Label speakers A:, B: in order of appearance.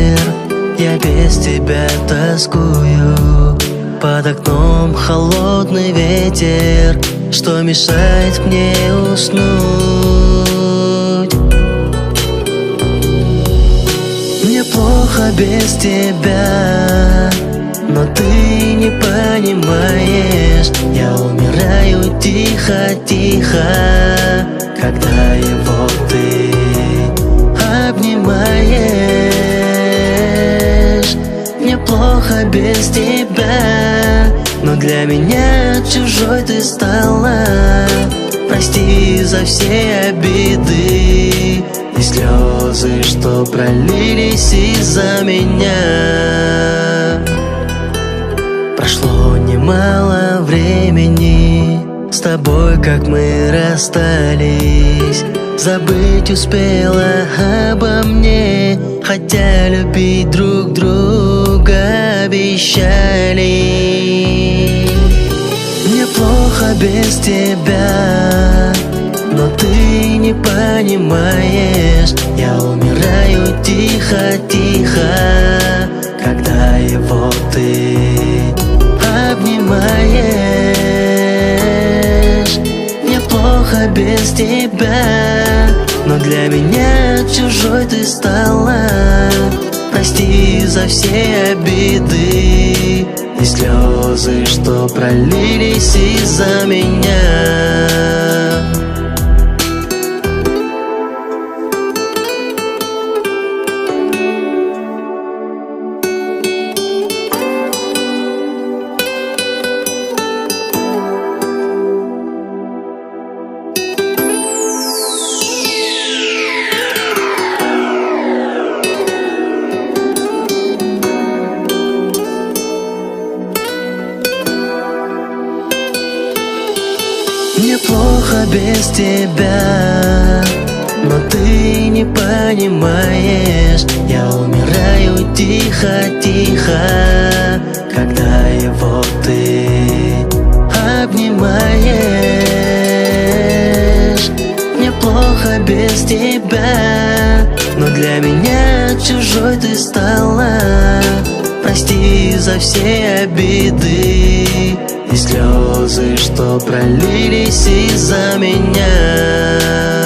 A: мир, я без тебя тоскую. Под окном холодный ветер, что мешает мне уснуть. Мне плохо без тебя, но ты не понимаешь. Я умираю тихо-тихо, когда его ты обнимаешь. Мне плохо без тебя, но для меня чужой ты стала. Прости за все обиды и слезы, что пролились из-за меня. Прошло немало времени с тобой, как мы расстались. Забыть успела обо мне, хотя любить друг друга обещали. Мне плохо без тебя, но ты не понимаешь. Я умираю тихо-тихо, когда его ты обнимаешь. Мне плохо без тебя, но для меня чужой ты стала. Прости за все обиды и слезы, что пролились из-за меня. Мне плохо без тебя, но ты не понимаешь. Я умираю тихо-тихо, когда его ты обнимаешь. Мне плохо без тебя, но для меня чужой ты стала. Прости за все обиды и слезы, что пролились из-за меня.